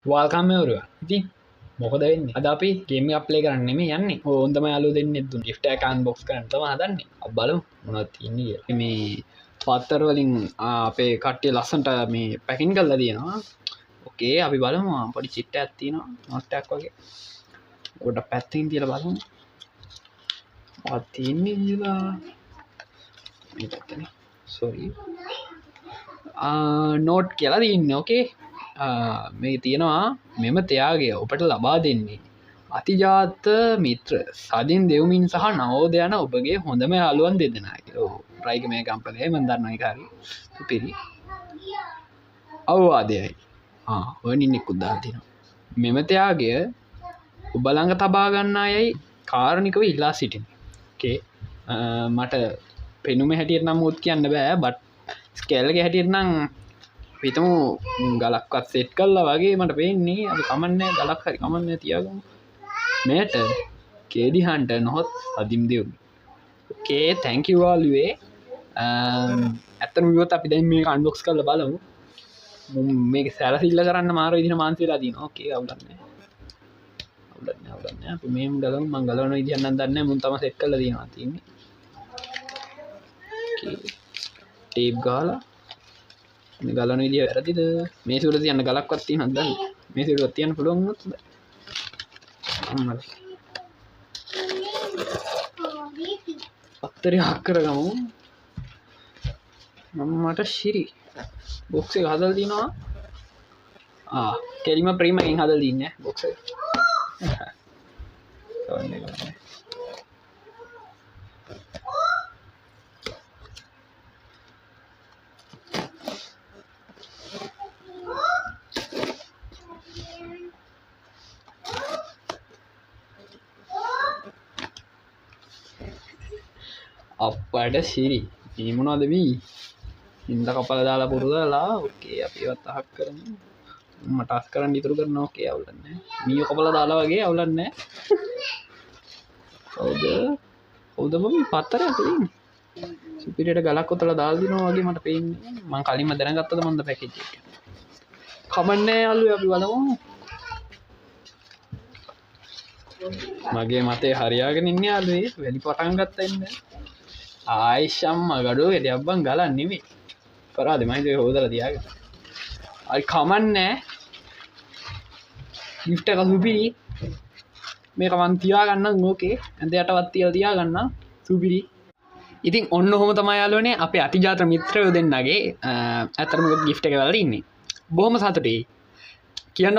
වාල්කම් එවරුවා ඉතින් මොකද වෙන්නේ අද අපි ගේම් එකක් ප්ලේ කරන්න නෙමෙයි යන්නේ හොඳම යාළුවෝ දෙන්නෙක් දුන්න gift එක අන්බොක්ස් කරන්න තමයි හදන්නේ අපි බලමු මොනවද තියෙන්නේ කියලා මේ පත්තර වලින් අපේ කට්ටිය ලස්සනට මේ පැකින් කරලා තියෙනවා ඕකේ අපි බලමු පොඩි චිට් එකක් තියෙනවා නෝට් එකක් වගේ පොඩ පැත්තකින් තියලා බලමු මොකක්ද තියෙන්නේ කියලා මේ පැත්තනේ සෝරි නෝට් කියලා තියෙන්නේ ඕකේ මේ තියෙනවා මෙම ත්‍යාගය ඔබට ලබා දෙන්නේ අතිජාත මිත්‍ර සදින් දෙව්මින් සහ නවෝදයන ඔබගේ හොඳම යාළුවන් දෙදෙනායි රයික මේ කම්පලේ මන් දන්නවා කාරි පිරි අවවාදයයි ඔනින්නෙක් උද්දාලා තියෙනවා මෙම ත්‍යාගය ඔබ ළඟ තබා ගන්නා යයි කාරණිකව ඉල්ලා සිටිනවා ඕකේ මට පෙනුම හැටියට නම් උත් කියන්න බෑ බට් ස්කේල් එක හැටියට නම් පිතමු ගලක්වත් සෙට් කල්ලා වගේ මට පේන්නේ අපි කමන්නේ ගලක් හරි කමන්නේ තියාගමු මේට කේඩිහන්ට නොහොත් අදිම් දෙව් ඕකේ තැන්ක් යූ ආල්වේ ඇත්තටම විවොත් අපි දැන් මේක අන්බොක්ස් කරලා බලමු මේක සැලසිල්ල කරන්න මාර විදිහට මාන්සි වෙලා තියෙනවා ඕකේ අවුලන්නේ අපි මේම ගලමු මම ගලවන විදිහ නම් දන්නේ නැහැ මුන් තමයි සෙට් කරලා තියෙනවා තියෙන්නේ ඕකේ ටේප් ගාලා මේ ගලන විදිය වැරදිද මේ සුර තියන්න ගලක්වත් තියෙනවද දන්නේ මේ සුරවත් තියන්න පුළුවන් වුණොත් අම්මලා පත්තරේ හක් කරගමු මට ශිරි බොක්ස් එක හදලා දිනවා කෙලිම ප්‍රීම එකෙන් හදලා දින්නේ බොක්ස් එක අප්පට සිරි මොනවද මේ ඉන්ද කපල දාලා පුරුදලා ඕකේ අපි ඒවත් අහක් කරමු මට අස් කරන්න ඉතුරු කරනවා ඕකේ අවුලක් නැහැ මීයෝ කපලා දාලා වගේ අවුලක් නැහැ කවුද මේ පත්තරයක් තියෙන්නේ සුපිරියට ගලක් උතලා දාලා දිනවා වගේ මට පේන්නේ මම කලින්ම දැනගත්තද මොන්ද පැකේජ් එක කමන්නේ යාළුවෝ අපි බලමු මගේ මතේ හරියාගෙන ඉන්නේ යාළුවේ වැඩි පටන් ගත්තා ඉන්නේ ආයිෂම්ම ගඩුව ගෙඩියක් බං ගලන් නෙමෙයි පරාද මම හිතුවේ හොදලා තියාගෙන අයි කමන්නේ gift එක සුපිරි මේක මන් තියාගන්නම් ඕකේ ඇඳ යටවත් තියලා තියාගන්න සුපිරි ඉතින් ඔන්න ඔහොම තමයි යාළුවනේ අපේ අතිජාත මිත්‍රයෝ දෙන්නගේ අතරම gift එක වල ඉන්නේ බොහොම සතුටුයි කියන්න